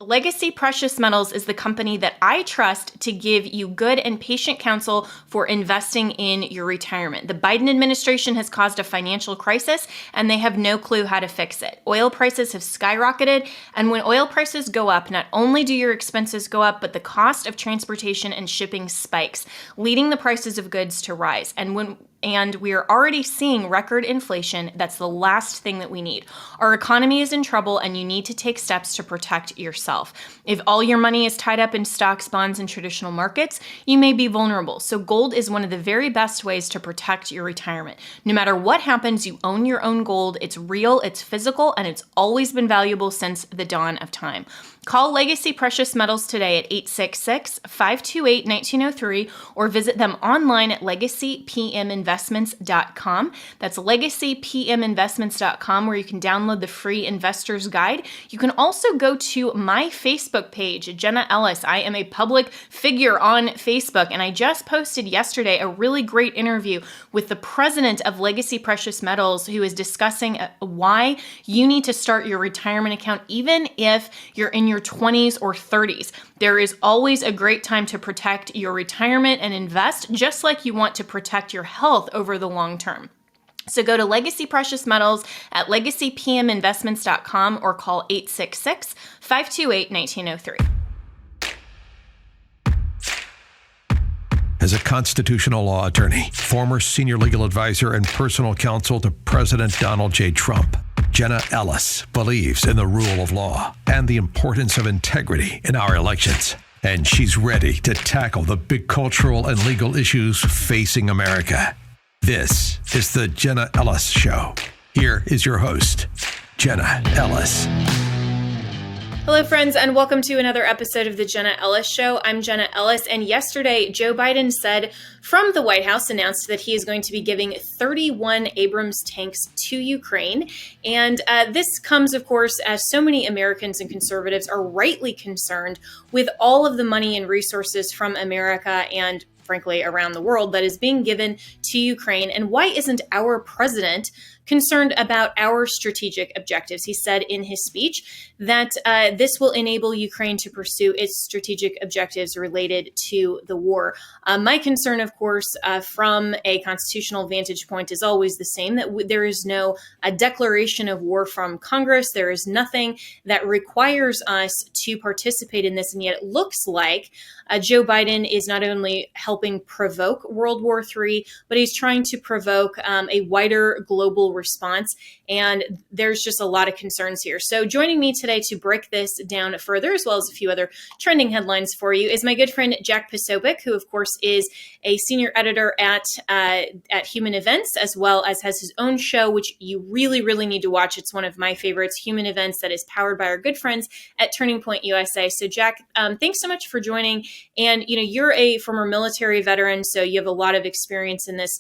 Legacy Precious Metals is the company that I trust to give you good and patient counsel for investing in your retirement. The Biden administration has caused a financial crisis, and they have no clue how to fix it. Oil prices have skyrocketed, and when oil prices go up, not only do your expenses go up, but the cost of transportation and shipping spikes, leading the prices of goods to rise. And we are already seeing record inflation. That's the last thing that we need. Our economy is in trouble, and you need to take steps to protect yourself. If all your money is tied up in stocks, bonds, and traditional markets, you may be vulnerable. So gold is one of the very best ways to protect your retirement. No matter what happens, you own your own gold. It's real, it's physical, and it's always been valuable since the dawn of time. Call Legacy Precious Metals today at 866-528-1903 or visit them online at legacypminvestments.com. That's legacypminvestments.com, where you can download the free investor's guide. You can also go to my Facebook page, Jenna Ellis. I am a public figure on Facebook, and I just posted yesterday a really great interview with the president of Legacy Precious Metals, who is discussing why you need to start your retirement account even if you're in your 20s or 30s. There is always a great time to protect your retirement and invest, just like you want to protect your health over the long term. So go to Legacy Precious Metals at legacypminvestments.com or call 866-528-1903. As a constitutional law attorney, former senior legal advisor, and personal counsel to President Donald J. Trump, Jenna Ellis believes in the rule of law and the importance of integrity in our elections. And she's ready to tackle the big cultural and legal issues facing America. This is the Jenna Ellis Show. Here is your host, Jenna Ellis. Hello, friends, and welcome to another episode of the Jenna Ellis Show. I'm Jenna Ellis, and yesterday, Joe Biden said from the White House, announced that he is going to be giving 31 Abrams tanks to Ukraine. And this comes, of course, as so many Americans and conservatives are rightly concerned with all of the money and resources from America and frankly, around the world that is being given to Ukraine. And why isn't our president concerned about our strategic objectives? He said in his speech that this will enable Ukraine to pursue its strategic objectives related to the war. My concern, of course, from a constitutional vantage point is always the same, that there is no declaration of war from Congress. There is nothing that requires us to participate in this. And yet it looks like Joe Biden is not only helping provoke World War III, but he's trying to provoke a wider global response. And there's just a lot of concerns here. So joining me today to break this down further, as well as a few other trending headlines for you, is my good friend Jack Posobiec, who of course is a senior editor at Human Events, as well as has his own show, which you really, really need to watch. It's one of my favorites, Human Events, that is powered by our good friends at Turning Point USA. So Jack, thanks so much for joining. And, you know, you're a former military veteran, so you have a lot of experience in this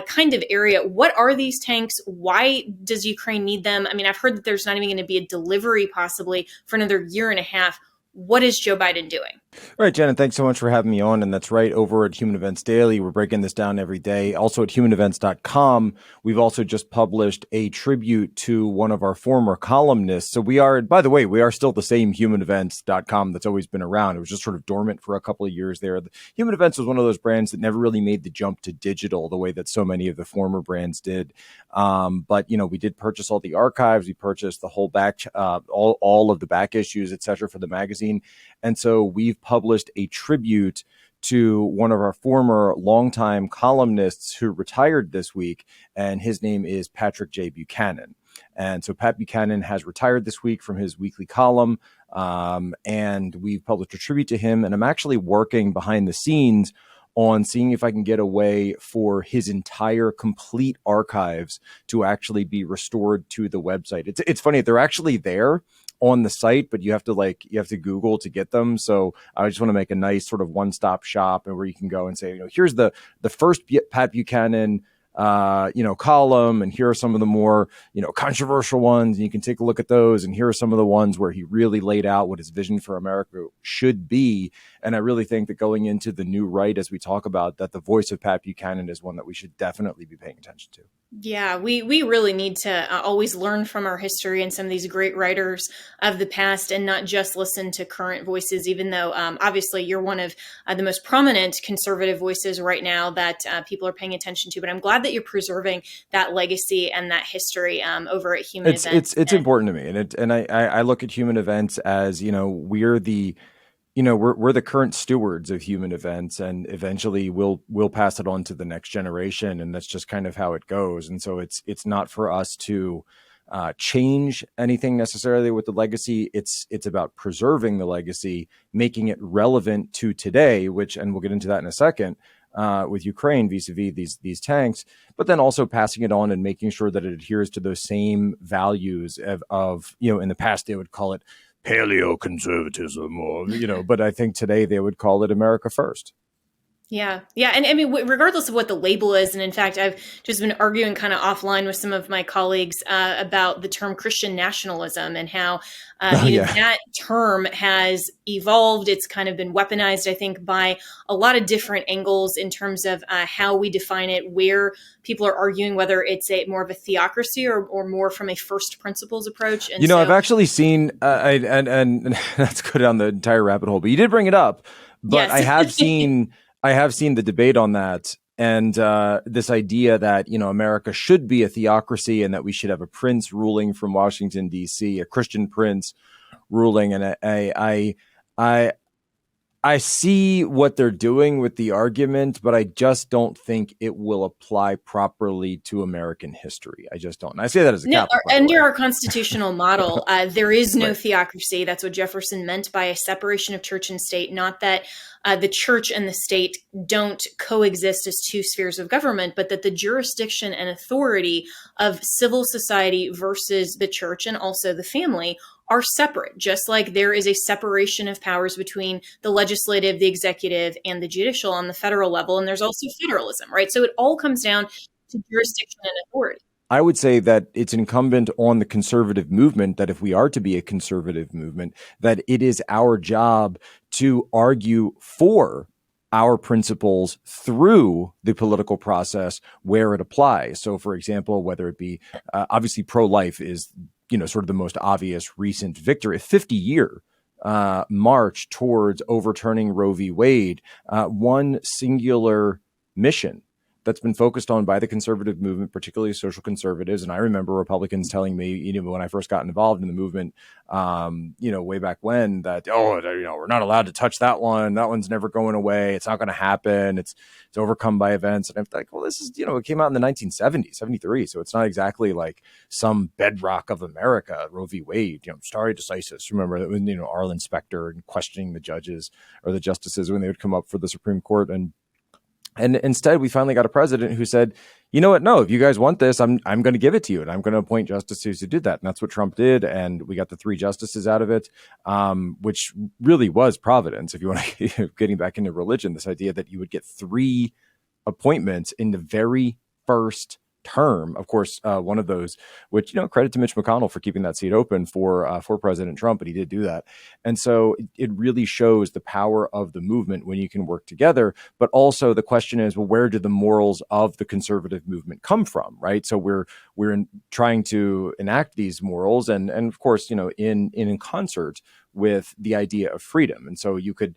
kind of area. What are these tanks? Why does Ukraine need them? I mean, I've heard that there's not even going to be a delivery possibly for another year and a half. What is Joe Biden doing? Right, Jen, and thanks so much for having me on. And that's right, over at Human Events Daily, we're breaking this down every day. Also at humanevents.com, we've also just published a tribute to one of our former columnists. So we are, by the way, we are still the same humanevents.com that's always been around. It was just sort of dormant for a couple of years there. Human Events was one of those brands that never really made the jump to digital the way that so many of the former brands did. But, you know, we did purchase all the archives. We purchased the whole back, all of the back issues, et cetera, for the magazine. And so we've published a tribute to one of our former longtime columnists who retired this week, and his name is Patrick J. Buchanan. And so Pat Buchanan has retired this week from his weekly column, and we've published a tribute to him. And I'm actually working behind the scenes on seeing if I can get a way for his entire complete archives to actually be restored to the website. It's funny, they're actually there on the site, but you have to Google to get them. So I just want to make a nice sort of one-stop shop and where you can go and say, you know, here's the first Pat Buchanan column, and here are some of the more, controversial ones, and you can take a look at those, and here are some of the ones where he really laid out what his vision for America should be. And I really think that going into the new right, as we talk about, that the voice of Pat Buchanan is one that we should definitely be paying attention to. Yeah, we really need to always learn from our history and some of these great writers of the past, and not just listen to current voices, even though obviously you're one of the most prominent conservative voices right now that people are paying attention to. But I'm glad that you're preserving that legacy and that history over at Human Events. It's important to me, and I look at Human Events as, we're the current stewards of Human Events, and eventually we'll pass it on to the next generation, and that's just kind of how it goes. And so it's not for us to change anything necessarily with the legacy. It's about preserving the legacy, making it relevant to today, which, and we'll get into that in a second, with Ukraine vis-a-vis these tanks, but then also passing it on and making sure that it adheres to those same values of in the past they would call it paleo conservatism, or but I think today they would call it America First. Yeah. Yeah. And I mean, regardless of what the label is, and in fact, I've just been arguing kind of offline with some of my colleagues about the term Christian nationalism and how, that term has evolved. It's kind of been weaponized, I think, by a lot of different angles in terms of how we define it, where people are arguing whether it's more of a theocracy or more from a first principles approach. And I've actually seen, and let's go down the entire rabbit hole, but you did bring it up, but yes. I have seen the debate on that, and this idea that America should be a theocracy and that we should have a prince ruling from Washington D.C., a Christian prince ruling. And I see what they're doing with the argument, but I just don't think it will apply properly to American history. I just don't. And I say that as a Catholic. Under our constitutional model, there is no theocracy. That's what Jefferson meant by a separation of church and state, not that the church and the state don't coexist as two spheres of government, but that the jurisdiction and authority of civil society versus the church and also the family are separate, just like there is a separation of powers between the legislative, the executive, and the judicial on the federal level. And there's also federalism, right? So it all comes down to jurisdiction and authority. I would say that it's incumbent on the conservative movement that if we are to be a conservative movement, that it is our job to argue for our principles through the political process where it applies. So, for example, whether it be obviously pro-life is sort of the most obvious recent victory, a 50-year march towards overturning Roe v. Wade, one singular mission that's been focused on by the conservative movement, particularly social conservatives. And I remember Republicans telling me, when I first got involved in the movement, way back when, that, we're not allowed to touch that one. That one's never going away. It's not going to happen. It's overcome by events. And I'm like, well, this is, it came out in the 1970s, 73. So it's not exactly like some bedrock of America, Roe v. Wade, stare decisis. Remember that when, Arlen Specter and questioning the judges or the justices when they would come up for the Supreme Court. And instead, we finally got a president who said, you know what? No, if you guys want this, I'm going to give it to you, and I'm going to appoint justices who did that. And that's what Trump did. And we got the 3 justices out of it, which really was providence. If you want to getting back into religion, this idea that you would get 3 appointments in the very first term. Of course, one of those, which, credit to Mitch McConnell for keeping that seat open for President Trump, but he did do that. And so it really shows the power of the movement when you can work together. But also the question is, well, where do the morals of the conservative movement come from, right? So we're trying to enact these morals, and of course, in concert with the idea of freedom. And so you could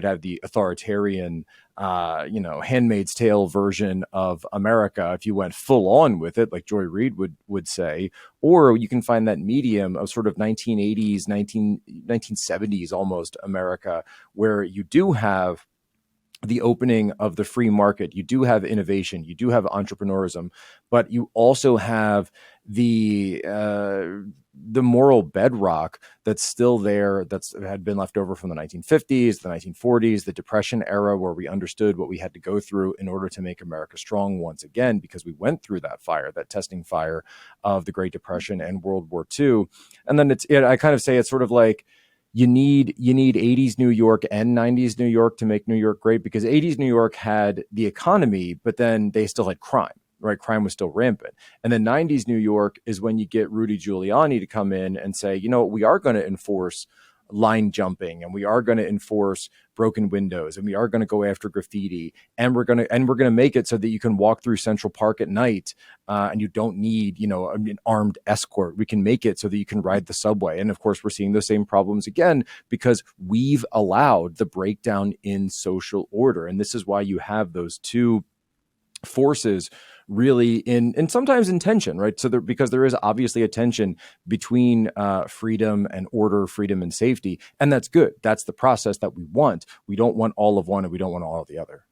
have the authoritarian, Handmaid's Tale version of America if you went full on with it, like Joy Reid would say, or you can find that medium of sort of 1980s, 1970s almost America, where you do have the opening of the free market, you do have innovation, you do have entrepreneurism, but you also have the moral bedrock that's still there, that's had been left over from the 1950s, the 1940s, the Depression era, where we understood what we had to go through in order to make America strong once again, because we went through that testing fire of the Great Depression and World War II. And then I kind of say it's sort of like, you need 80s New York and 90s New York to make New York great, because 80s New York had the economy, but then they still had crime, right? Crime was still rampant. And then 90s New York is when you get Rudy Giuliani to come in and say, we are going to enforce line jumping, and we are going to enforce broken windows, and we are going to go after graffiti, and we're going to make it so that you can walk through Central Park at night, and you don't need, an armed escort. We can make it so that you can ride the subway. And of course, we're seeing those same problems again because we've allowed the breakdown in social order. And this is why you have those two forces really in sometimes in tension, right? So because there is obviously a tension between freedom and order, freedom and safety, and that's good. That's the process that we want. We don't want all of one, and we don't want all of the other.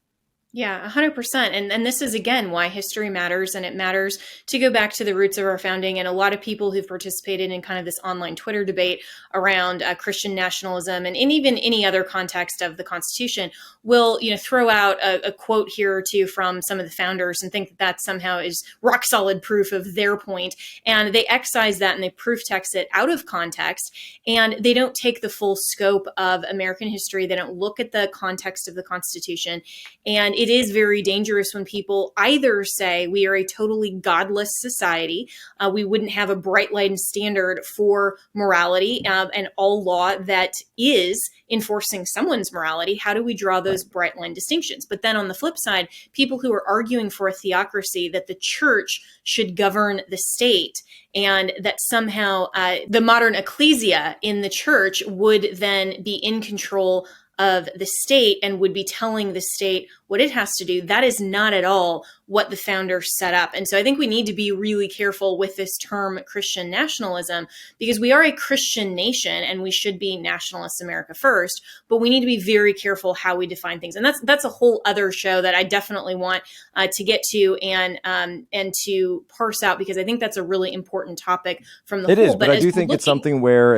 Yeah, 100%. And this is, again, why history matters. And it matters to go back to the roots of our founding. And a lot of people who've participated in kind of this online Twitter debate around Christian nationalism and in even any other context of the Constitution will, throw out a quote here or two from some of the founders and think that somehow is rock solid proof of their point. And they excise that and they proof text it out of context. And they don't take the full scope of American history. They don't look at the context of the Constitution. And it is very dangerous when people either say we are a totally godless society, we wouldn't have a bright line standard for morality, and all law that is enforcing someone's morality. How do we draw those bright line distinctions? But then on the flip side, people who are arguing for a theocracy, that the church should govern the state, and that somehow the modern ecclesia in the church would then be in control of the state and would be telling the state what it has to do. That is not at all what the founders set up. And so I think we need to be really careful with this term Christian nationalism, because we are a Christian nation and we should be nationalist America first, but we need to be very careful how we define things. And that's a whole other show that I definitely want to get to and to parse out, because I think that's a really important topic from the whole. It is, but I do think it's something where,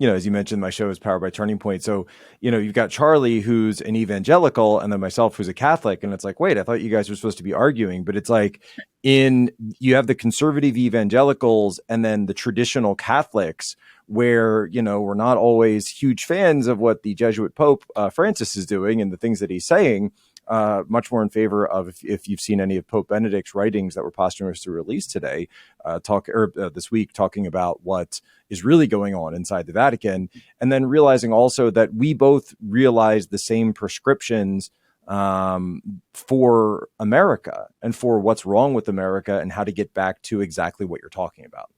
as you mentioned, my show is powered by Turning Point. So, you've got Charlie, who's an evangelical, and then myself, who's a Catholic. And it's like, wait, I thought you guys were supposed to be arguing. But it's like you have the conservative evangelicals and then the traditional Catholics, where, we're not always huge fans of what the Jesuit Pope Francis is doing and the things that he's saying. Much more in favor of, if you've seen any of Pope Benedict's writings that were posthumously released today, this week, talking about what is really going on inside the Vatican, and then realizing also that we both realize the same prescriptions for America and for what's wrong with America and how to get back to exactly what you're talking about.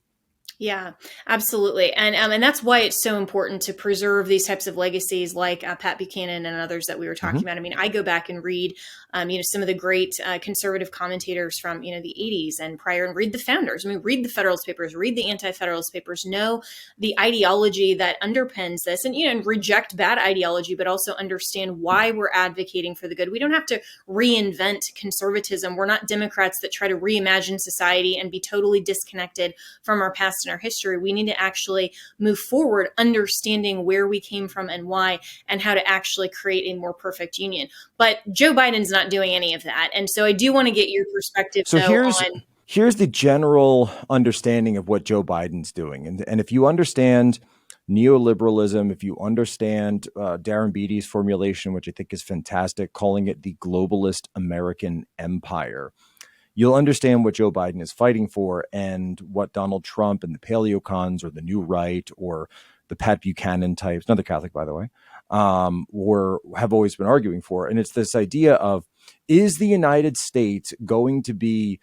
Yeah, absolutely. And that's why it's so important to preserve these types of legacies like Pat Buchanan and others that we were talking about. I mean, I go back and read, some of the great conservative commentators from, the 80s and prior, and read the founders. I mean, read the Federalist Papers, read the Anti-Federalist Papers, know the ideology that underpins this, and reject bad ideology, but also understand why we're advocating for the good. We don't have to reinvent conservatism. We're not Democrats that try to reimagine society and be totally disconnected from our past and our history. We need to actually move forward, understanding where we came from and why, and how to actually create a more perfect union. But Joe Biden's not doing any of that. And so I do want to get your perspective. So here's the general understanding of what Joe Biden's doing. And if you understand neoliberalism, if you understand Darren Beattie's formulation, which I think is fantastic, calling it the globalist American empire, you'll understand what Joe Biden is fighting for and what Donald Trump and the paleocons or the New Right or the Pat Buchanan types, another Catholic, by the way, have always been arguing for. And it's this idea of, is the United States going to be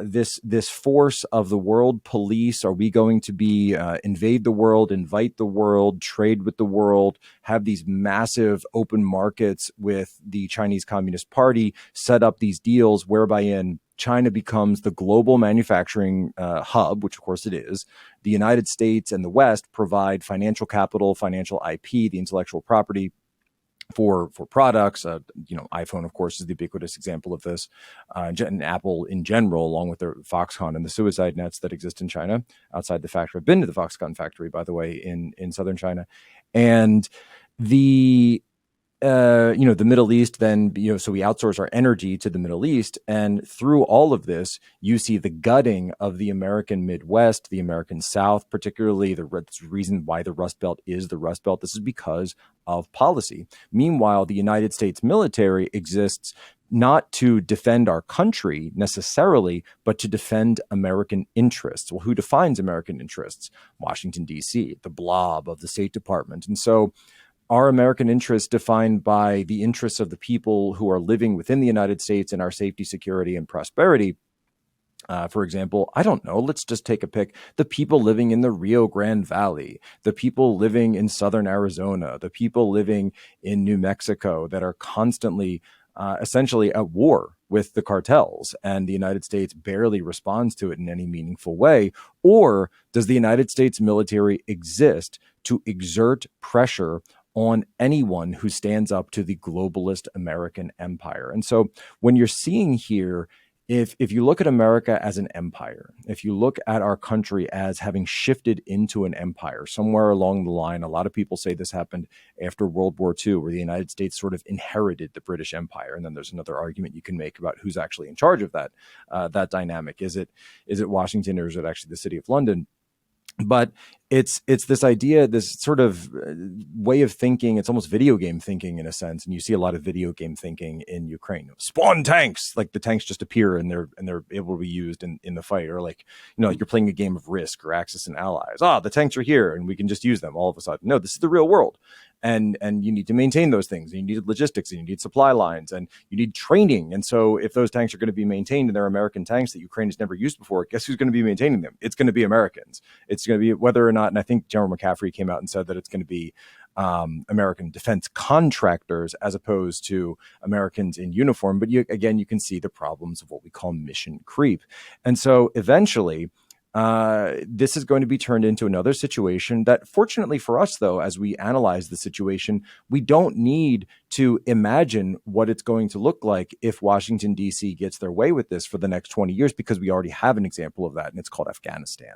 this force of the world police? Are we going to be invade the world, invite the world, trade with the world, have these massive open markets with the Chinese Communist Party, set up these deals whereby in China becomes the global manufacturing hub, which of course it is. The United States and the West provide financial capital, financial IP, the intellectual property for products. iPhone, of course, is the ubiquitous example of this, and Apple in general, along with their Foxconn and the suicide nets that exist in China outside the factory. I've been to the Foxconn factory, by the way, in southern China, and the Middle East, then, so we outsource our energy to the Middle East. And through all of this, you see the gutting of the American Midwest, the American South, particularly the reason why the Rust Belt is the Rust Belt. This is because of policy. Meanwhile, the United States military exists not to defend our country necessarily, but to defend American interests. Well, who defines American interests? Washington, D.C., the blob of the State Department. And so are American interests defined by the interests of the people who are living within the United States and our safety, security, and prosperity? For example, I don't know, let's just take a pick. The people living in the Rio Grande Valley, the people living in southern Arizona, the people living in New Mexico that are constantly essentially at war with the cartels, and the United States barely responds to it in any meaningful way? Or does the United States military exist to exert pressure on anyone who stands up to the globalist American empire? And so when you're seeing here, if you look at America as an empire, if you look at our country as having shifted into an empire somewhere along the line, a lot of people say this happened after World War II, where the United States sort of inherited the British Empire. And then there's another argument you can make about who's actually in charge of that dynamic. Is it Washington, or is it actually the city of London? But it's this idea, this sort of way of thinking. It's almost video game thinking in a sense, and you see a lot of video game thinking in Ukraine. Spawn tanks, like the tanks just appear and they're able to be used in the fight, or like like you're playing a game of Risk or Axis and Allies. The tanks are here and we can just use them all of a sudden. No, this is the real world. And you need to maintain those things. You need logistics, and you need supply lines, and you need training. And so if those tanks are going to be maintained, and they're American tanks that Ukraine has never used before, guess who's going to be maintaining them? It's going to be Americans. It's going to be, whether or not, and I think General McCaffrey came out and said that it's going to be American defense contractors as opposed to Americans in uniform. But you can see the problems of what we call mission creep. And so eventually, this is going to be turned into another situation that, fortunately for us, though, as we analyze the situation, we don't need to imagine what it's going to look like if Washington, D.C. gets their way with this for the next 20 years, because we already have an example of that, and it's called Afghanistan.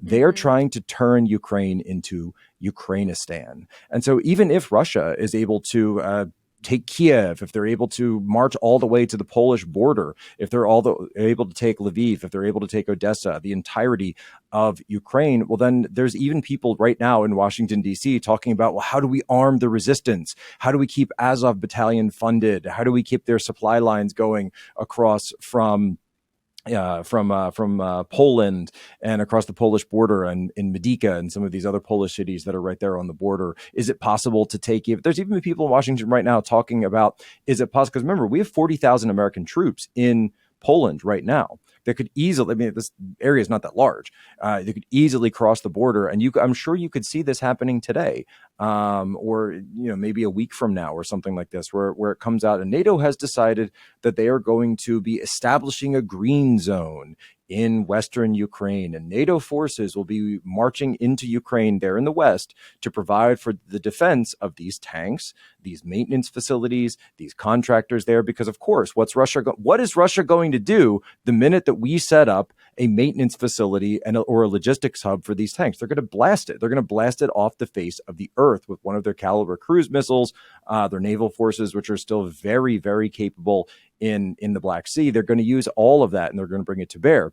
They are trying to turn Ukraine into Ukrainistan. And so even if Russia is able to take Kiev, if they're able to march all the way to the Polish border, if they're able to take Lviv, if they're able to take Odessa, the entirety of Ukraine, well, then there's even people right now in Washington, D.C. talking about, well, how do we arm the resistance? How do we keep Azov battalion funded? How do we keep their supply lines going across from Poland and across the Polish border, and in Medyka and some of these other Polish cities that are right there on the border? Is it possible to take it? There's even people in Washington right now talking about, is it possible? Because remember, we have 40,000 American troops in Poland right now. They could easily, this area is not that large. They could easily cross the border, and I'm sure you could see this happening today, or maybe a week from now, or something like this, where it comes out. And NATO has decided that they are going to be establishing a green zone in Western Ukraine, and NATO forces will be marching into Ukraine there in the West to provide for the defense of these tanks, these maintenance facilities, these contractors there. Because of course, what is Russia going to do the minute that we set up a maintenance facility or a logistics hub for these tanks? They're going to blast it. They're going to blast it off the face of the earth with one of their caliber cruise missiles, their naval forces, which are still very, very capable in the Black Sea. They're going to use all of that, and they're going to bring it to bear.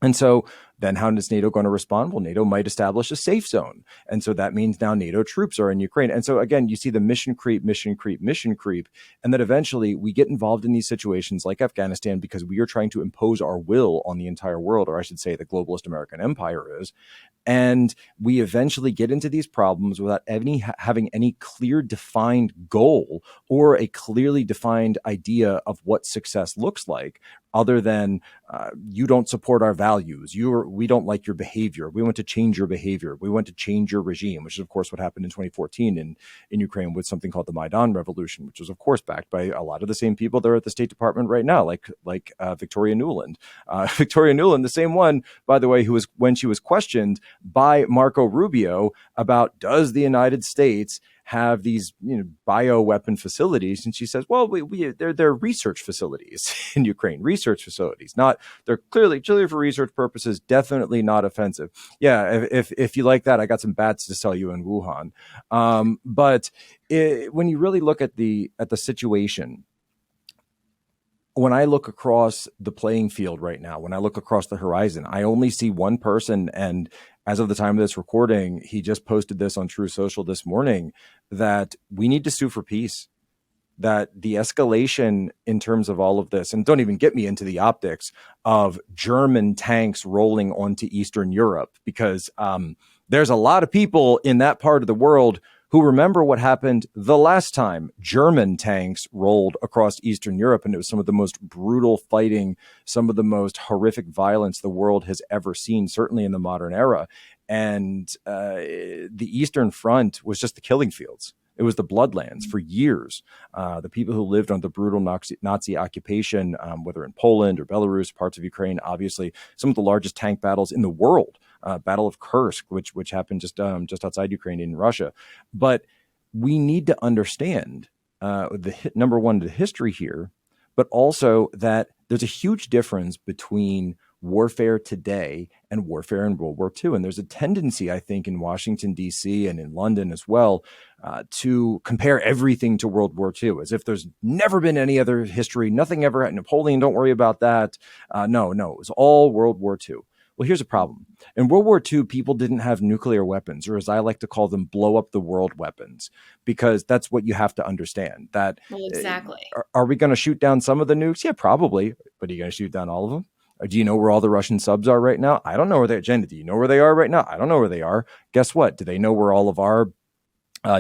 And so then how is NATO going to respond? Well, NATO might establish a safe zone. And so that means now NATO troops are in Ukraine. And so again, you see the mission creep. And then eventually we get involved in these situations like Afghanistan because we are trying to impose our will on the entire world, or I should say the globalist American empire is. And we eventually get into these problems without having any clear defined goal or a clearly defined idea of what success looks like, other than you don't support our values. We don't like your behavior. We want to change your behavior. We want to change your regime, which is, of course, what happened in 2014 in Ukraine with something called the Maidan Revolution, which was, of course, backed by a lot of the same people that are at the State Department right now, like Victoria Nuland. Victoria Nuland, the same one, by the way, who was, when she was questioned by Marco Rubio about, does the United States have these bioweapon facilities, and she says, well, they're research facilities in Ukraine, research facilities. They're clearly for research purposes, definitely not offensive. Yeah, if you like that, I got some bats to sell you in Wuhan. But when you really look at the situation, when I look across the playing field right now, when I look across the horizon, I only see one person. And as of the time of this recording, he just posted this on True Social this morning, that we need to sue for peace. that the escalation in terms of all of this, and don't even get me into the optics of German tanks rolling onto Eastern Europe, because there's a lot of people in that part of the world who remember what happened the last time German tanks rolled across Eastern Europe. And it was some of the most brutal fighting, some of the most horrific violence the world has ever seen, certainly in the modern era. And the Eastern Front was just the killing fields. It was the bloodlands for years. The people who lived under the brutal Nazi occupation, whether in Poland or Belarus, parts of Ukraine, obviously some of the largest tank battles in the world. Battle of Kursk, which happened just outside Ukraine in Russia. But we need to understand number one, the history here, but also that there's a huge difference between warfare today and warfare in World War II. And there's a tendency, I think, in Washington, D.C. and in London as well, to compare everything to World War II as if there's never been any other history, nothing ever had Napoleon, don't worry about that. No, it was all World War II. Well, here's a problem. In World War II, people didn't have nuclear weapons, or as I like to call them, blow up the world weapons, because that's what you have to understand. That Well, exactly. Are we going to shoot down some of the nukes? Yeah, probably. But are you going to shoot down all of them? Or do you know where all the Russian subs are right now? I don't know where they're. Jen, do you know where they are right now? I don't know where they are. Guess what? Do they know where all of our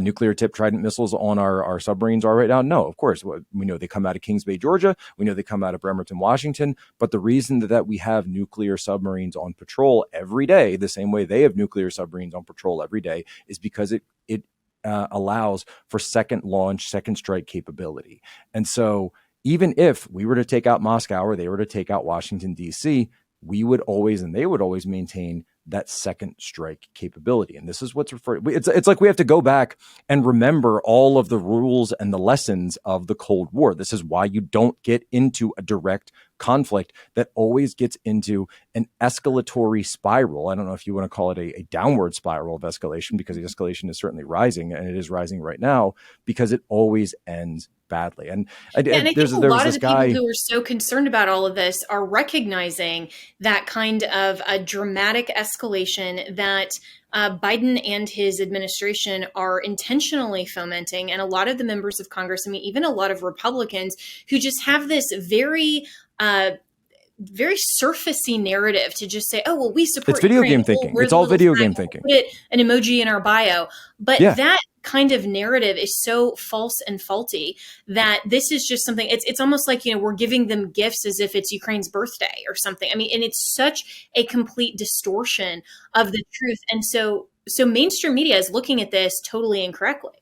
nuclear tipped Trident missiles on our submarines are right now? No, of course. We know they come out of Kings Bay, Georgia. We know they come out of Bremerton, Washington. But the reason that we have nuclear submarines on patrol every day, the same way they have nuclear submarines on patrol every day, is because it allows for second launch, second strike capability. And so even if we were to take out Moscow or they were to take out Washington, D.C., we would always and they would always maintain that second strike capability. And this is what's referred to. It's like we have to go back and remember all of the rules and the lessons of the Cold War. This is why you don't get into a direct conflict that always gets into an escalatory spiral. I don't know if you want to call it a downward spiral of escalation, because the escalation is certainly rising, and it is rising right now, because it always ends badly. And I think a lot of the people who are so concerned about all of this are recognizing that kind of a dramatic escalation that Biden and his administration are intentionally fomenting. And a lot of the members of Congress, I mean, even a lot of Republicans who just have this very surfacey narrative to just say, oh, well, we support It's video Ukraine. game thinking. It's all video game thinking. Put an emoji in our bio. But that kind of narrative is so false and faulty that this is just something, it's almost like, we're giving them gifts as if it's Ukraine's birthday or something. I mean, and it's such a complete distortion of the truth. And so mainstream media is looking at this totally incorrectly.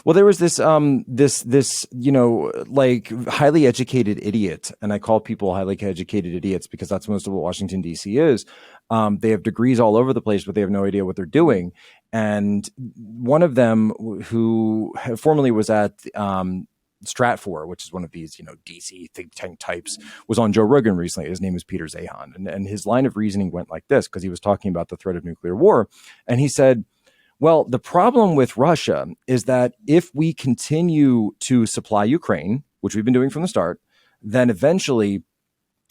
Well, there was this like highly educated idiot, and I call people highly educated idiots because that's most of what Washington, D.C. is. They have degrees all over the place, but they have no idea what they're doing. And one of them, who formerly was at Stratfor, which is one of these, DC think tank types, was on Joe Rogan recently. His name is Peter Zahan. And his line of reasoning went like this, because he was talking about the threat of nuclear war. And he said, well, the problem with Russia is that if we continue to supply Ukraine, which we've been doing from the start, then eventually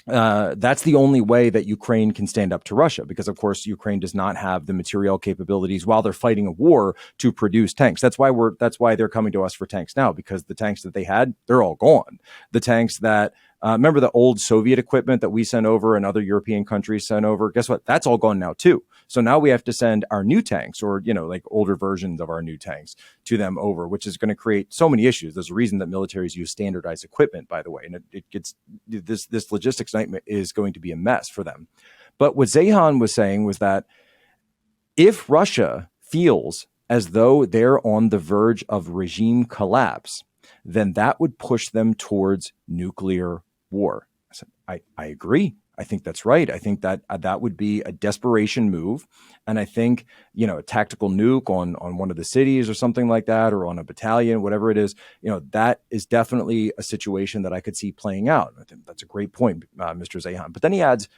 that's the only way that Ukraine can stand up to Russia, because, of course, Ukraine does not have the material capabilities while they're fighting a war to produce tanks. That's why they're coming to us for tanks now, because the tanks that they had, they're all gone. The tanks that remember the old Soviet equipment that we sent over and other European countries sent over? Guess what? That's all gone now, too. So now we have to send our new tanks, or, like older versions of our new tanks, to them over, which is going to create so many issues. There's a reason that militaries use standardized equipment, by the way. And it gets this logistics nightmare is going to be a mess for them. But what Zahan was saying was that if Russia feels as though they're on the verge of regime collapse, then that would push them towards nuclear war. I said, I agree. I think that's right. I think that that would be a desperation move. And I think, a tactical nuke on one of the cities or something like that, or on a battalion, whatever it is, that is definitely a situation that I could see playing out. I think that's a great point, Mr. Zahan. But then he adds,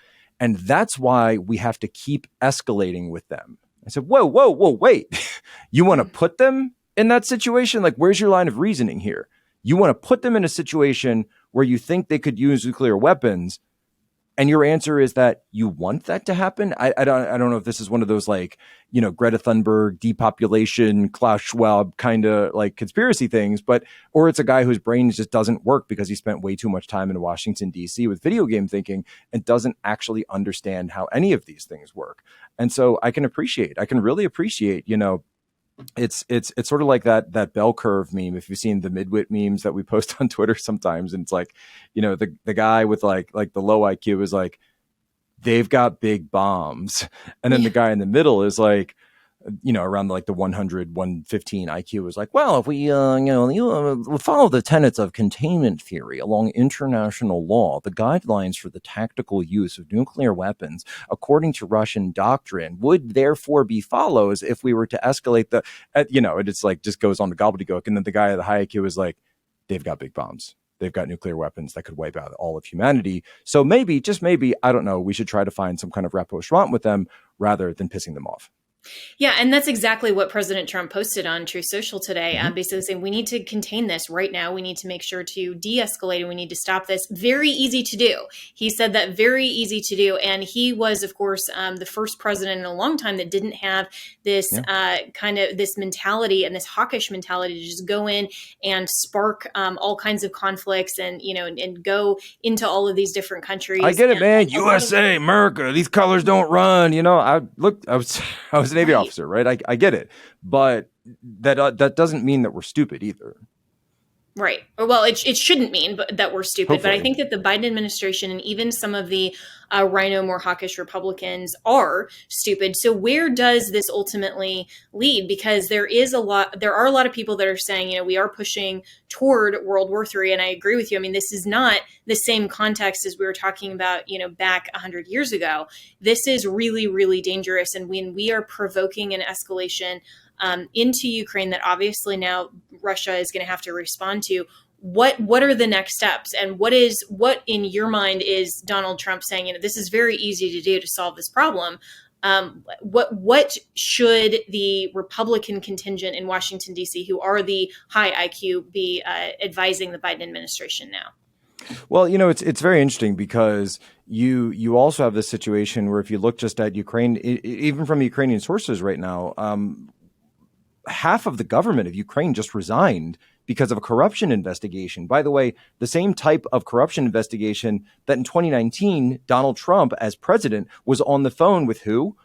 and that's why we have to keep escalating with them. I said, whoa, wait. You want to put them in that situation? Like, where's your line of reasoning here? You want to put them in a situation where you think they could use nuclear weapons, And your answer is that you want that to happen. I don't know if this is one of those like, Greta Thunberg, depopulation, Klaus Schwab kind of like conspiracy things, or it's a guy whose brain just doesn't work because he spent way too much time in Washington, D.C. with video game thinking and doesn't actually understand how any of these things work. And so I can really appreciate, it's sort of like that bell curve meme. If you've seen the midwit memes that we post on Twitter sometimes, and it's like, the guy with like the low IQ is like, they've got big bombs. And then the guy in the middle is like, around like the 100, 115 IQ is like, well, if we, follow the tenets of containment theory along international law, the guidelines for the tactical use of nuclear weapons, according to Russian doctrine, would therefore be follows if we were to escalate it's like just goes on to gobbledygook. And then the guy at the high IQ is like, they've got big bombs. They've got nuclear weapons that could wipe out all of humanity. So maybe, just maybe, I don't know, we should try to find some kind of rapprochement with them rather than pissing them off. Yeah, and that's exactly what President Trump posted on Truth Social today, basically saying we need to contain this right now. We need to make sure to de-escalate and we need to stop this. Very easy to do. He said that very easy to do. And he was, of course, the first president in a long time that didn't have this kind of this mentality and this hawkish mentality to just go in and spark all kinds of conflicts and, and go into all of these different countries. I get it, man. USA, America, these colors don't run. I was Navy officer, right? I get it, but that doesn't mean that we're stupid either. Right. Or well, it shouldn't mean that we're stupid, Hopefully. But I think that the Biden administration and even some of the rhino, more hawkish Republicans are stupid. So where does this ultimately lead? Because there are a lot of people that are saying, we are pushing toward World War III. And I agree with you. I mean, this is not the same context as we were talking about, back 100 years ago. This is really, really dangerous. And when we are provoking an escalation into Ukraine that obviously now Russia is going to have to respond to. What are the next steps? And what in your mind is Donald Trump saying, this is very easy to do to solve this problem? What should the Republican contingent in Washington, D.C., who are the high IQ, be advising the Biden administration now? Well, it's very interesting because you also have this situation where if you look just at Ukraine, even from Ukrainian sources right now, half of the government of Ukraine just resigned because of a corruption investigation. By the way, the same type of corruption investigation that in 2019, Donald Trump, as president, was on the phone with who?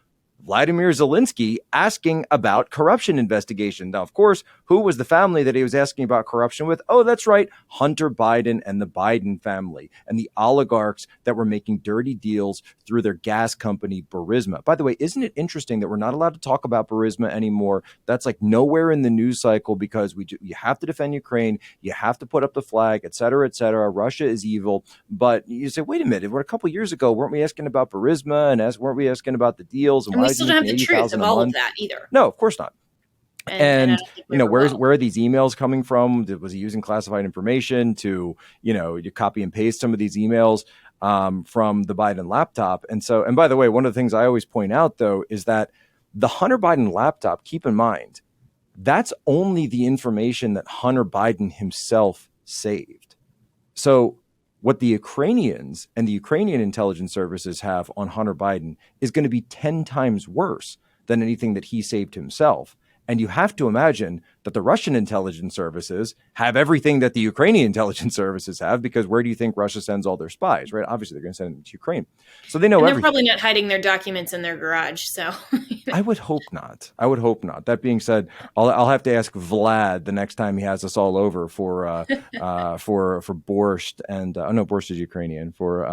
Vladimir Zelensky, asking about corruption investigation. Now, of course, who was the family that he was asking about corruption with? Oh, that's right, Hunter Biden and the Biden family and the oligarchs that were making dirty deals through their gas company, Burisma. By the way, isn't it interesting that we're not allowed to talk about Burisma anymore? That's like nowhere in the news cycle because you have to defend Ukraine, you have to put up the flag, et cetera, et cetera. Russia is evil. But you say, wait a minute, a couple of years ago, weren't we asking about Burisma and weren't we asking about the deals? And we still don't have the truth of all of that either. No, of course not. And where are these emails coming from? Was he using classified information to, you copy and paste some of these emails from the Biden laptop? And by the way, one of the things I always point out, though, is that the Hunter Biden laptop, keep in mind, that's only the information that Hunter Biden himself saved. So what the Ukrainians and the Ukrainian intelligence services have on Hunter Biden is going to be 10 times worse than anything that he saved himself. And you have to imagine that the Russian intelligence services have everything that the Ukrainian intelligence services have, because where do you think Russia sends all their spies, right? Obviously, they're going to send them to Ukraine. So they know everything. They're probably not hiding their documents in their garage. So I would hope not. That being said, I'll have to ask Vlad the next time he has us all over for borscht and no, borscht is Ukrainian, for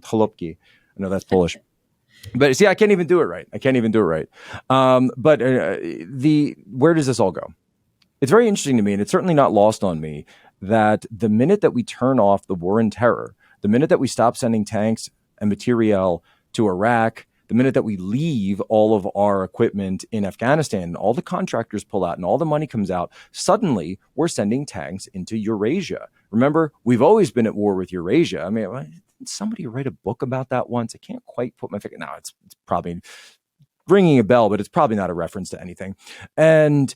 chlopki. I know that's Polish. But see, I can't even do it right. But where does this all go? It's very interesting to me, and it's certainly not lost on me, that the minute that we turn off the war on terror, the minute that we stop sending tanks and materiel to Iraq, the minute that we leave all of our equipment in Afghanistan, and all the contractors pull out and all the money comes out, suddenly we're sending tanks into Eurasia. Remember, we've always been at war with Eurasia. I mean, did somebody write a book about that once? I can't quite put my finger. No, it's probably ringing a bell, but it's probably not a reference to anything. And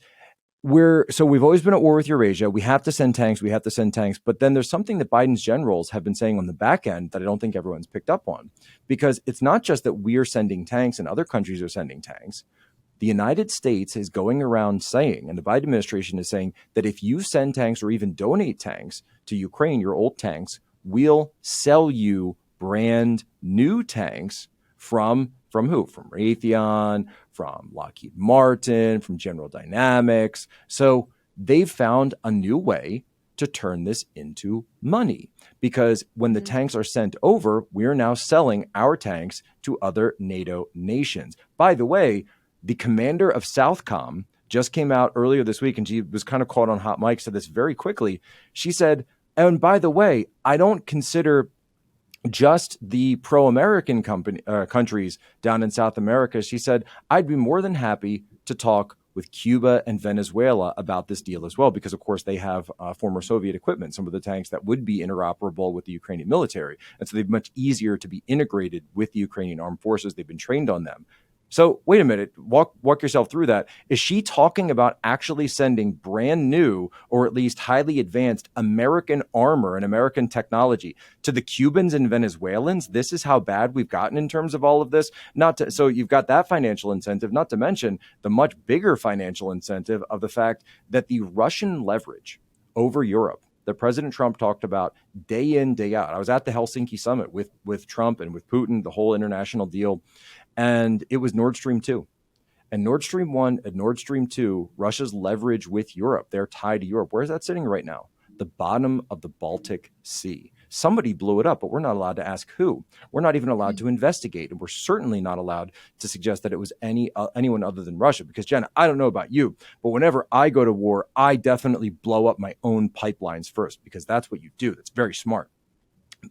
we've always been at war with Eurasia. We have to send tanks. But then there's something that Biden's generals have been saying on the back end that I don't think everyone's picked up on, because it's not just that we're sending tanks and other countries are sending tanks. The United States is going around saying, and the Biden administration is saying, that if you send tanks or even donate tanks to Ukraine, your old tanks, we'll sell you brand new tanks from who? From Raytheon, from Lockheed Martin, from General Dynamics. So they've found a new way to turn this into money, because when the tanks are sent over, we're now selling our tanks to other NATO nations. By the way, the commander of Southcom just came out earlier this week, and she was kind of caught on hot mic, said this very quickly. She said, and by the way, I don't consider just the pro-American countries down in South America. She said, I'd be more than happy to talk with Cuba and Venezuela about this deal as well, because, of course, they have former Soviet equipment, some of the tanks that would be interoperable with the Ukrainian military. And so they're much easier to be integrated with the Ukrainian armed forces. They've been trained on them. So wait a minute, walk yourself through that. Is she talking about actually sending brand new, or at least highly advanced American armor and American technology to the Cubans and Venezuelans? This is how bad we've gotten in terms of all of this. So you've got that financial incentive, not to mention the much bigger financial incentive of the fact that the Russian leverage over Europe that President Trump talked about day in, day out. I was at the Helsinki summit with Trump and with Putin, the whole international deal. And it was Nord Stream 2. And Nord Stream 1 and Nord Stream 2, Russia's leverage with Europe, they're tied to Europe. Where is that sitting right now? The bottom of the Baltic Sea. Somebody blew it up, but we're not allowed to ask who. We're not even allowed to investigate. And we're certainly not allowed to suggest that it was anyone other than Russia. Because, Jen, I don't know about you, but whenever I go to war, I definitely blow up my own pipelines first, because that's what you do. That's very smart.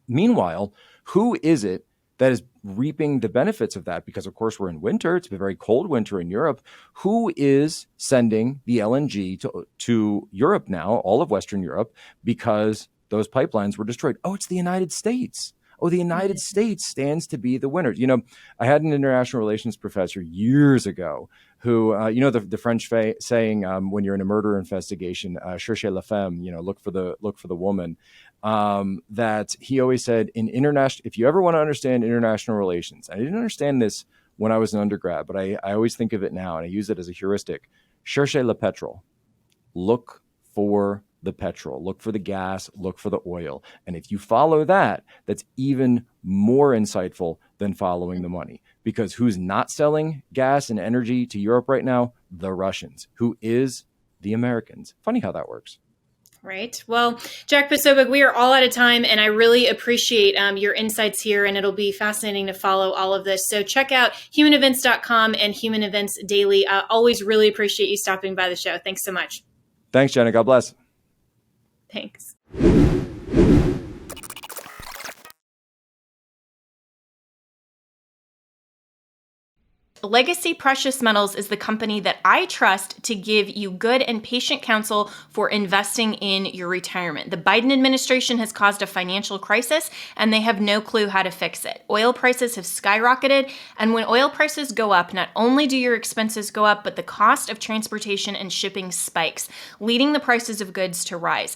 Meanwhile, who is it that is reaping the benefits of that? Because, of course, we're in winter. It's a very cold winter in Europe. Who is sending the LNG to Europe now, all of Western Europe, because those pipelines were destroyed? Oh, it's the United States. Oh, the United States stands to be the winner. You know, I had an international relations professor years ago who, the French saying, when you're in a murder investigation, cherchez la femme, look for the woman. That he always said if you ever want to understand international relations, I didn't understand this when I was an undergrad, but I always think of it now, and I use it as a heuristic. Cherchez le pétrole. Look for the petrol, look for the gas, look for the oil. And if you follow that, that's even more insightful than following the money. Because who's not selling gas and energy to Europe right now? The Russians. Who is? The Americans. Funny how that works. Right. Well, Jack Posobiec, we are all out of time, and I really appreciate your insights here, and it'll be fascinating to follow all of this. So check out humanevents.com and Human Events Daily. I always really appreciate you stopping by the show. Thanks so much. Thanks, Jenna. God bless. Thanks. Legacy Precious Metals is the company that I trust to give you good and patient counsel for investing in your retirement. The Biden administration has caused a financial crisis, and they have no clue how to fix it. Oil prices have skyrocketed, and when oil prices go up, not only do your expenses go up, but the cost of transportation and shipping spikes, leading the prices of goods to rise.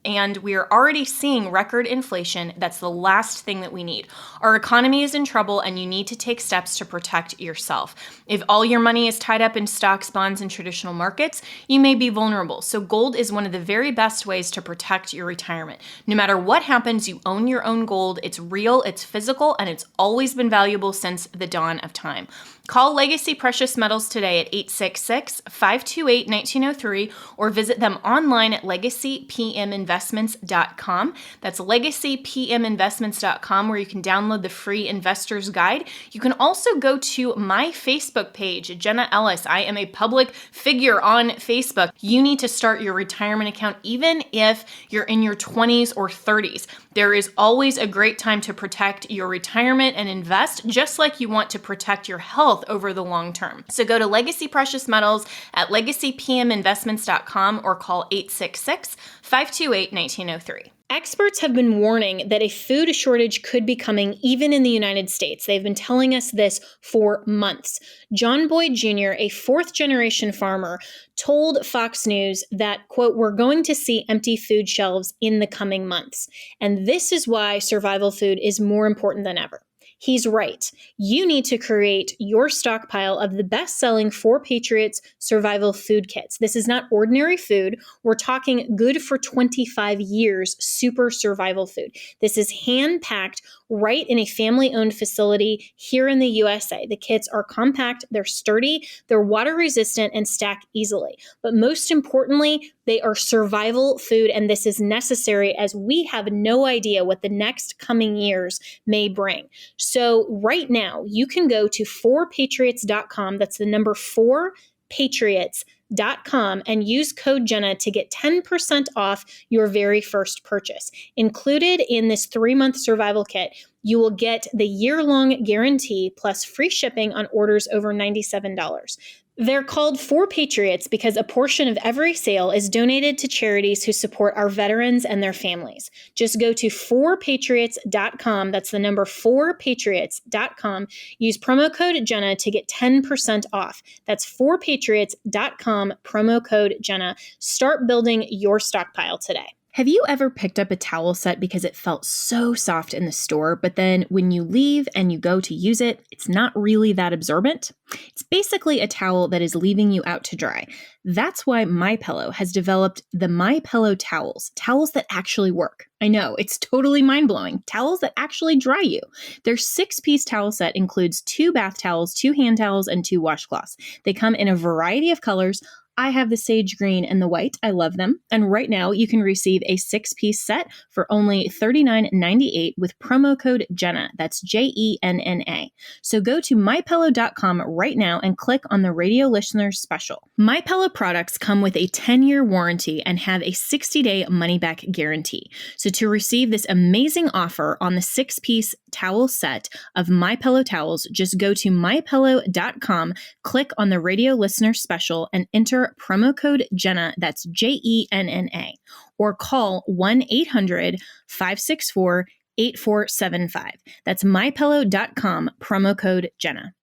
And we are already seeing record inflation. That's the last thing that we need. Our economy is in trouble, and you need to take steps to protect yourself. If all your money is tied up in stocks, bonds, and traditional markets, you may be vulnerable. So gold is one of the very best ways to protect your retirement. No matter what happens, you own your own gold. It's real, it's physical, and it's always been valuable since the dawn of time. Call Legacy Precious Metals today at 866-528-1903 or visit them online at legacypminvestments.com. That's legacypminvestments.com, where you can download the free investor's guide. You can also go to my Facebook page, Jenna Ellis. I am a public figure on Facebook. You need to start your retirement account even if you're in your 20s or 30s. There is always a great time to protect your retirement and invest, just like you want to protect your health health over the long term. So go to Legacy Precious Metals at legacypminvestments.com or call 866-528-1903. Experts have been warning that a food shortage could be coming even in the United States. They've been telling us this for months. John Boyd Jr., a fourth-generation farmer, told Fox News that, quote, "We're going to see empty food shelves in the coming months. And this is why survival food is more important than ever." He's right. You need to create your stockpile of the best-selling 4 Patriots survival food kits. This is not ordinary food. We're talking good for 25 years super survival food. This is hand-packed right in a family-owned facility here in the USA. The kits are compact, they're sturdy, they're water-resistant, and stack easily. But most importantly, they are survival food, and this is necessary as we have no idea what the next coming years may bring. So right now, you can go to 4patriots.com, that's the number 4patriots.com, and use code Jenna to get 10% off your very first purchase. Included in this 3-month survival kit, you will get the year-long guarantee plus free shipping on orders over $97. They're called 4 Patriots because a portion of every sale is donated to charities who support our veterans and their families. Just go to 4patriots.com, that's the number 4patriots.com, use promo code Jenna to get 10% off. That's 4patriots.com, promo code Jenna. Start building your stockpile today. Have you ever picked up a towel set because it felt so soft in the store, but then when you leave and you go to use it, it's not really that absorbent? It's basically a towel that is leaving you out to dry. That's why MyPillow has developed the MyPillow towels that actually work. I know, it's totally mind-blowing. Towels that actually dry you. Their 6-piece towel set includes 2 bath towels, 2 hand towels, and 2 washcloths. They come in a variety of colors. I have the sage green and the white. I love them. And right now you can receive a 6-piece set for only $39.98 with promo code Jenna. That's JENNA. So go to mypillow.com right now and click on the radio listeners special. MyPillow products come with a 10-year warranty and have a 60-day money-back guarantee. So to receive this amazing offer on the 6-piece towel set of MyPillow towels, just go to mypillow.com, click on the radio listener special, and enter promo code Jenna, that's JENNA, or call 1-800-564-8475. That's mypillow.com, promo code Jenna.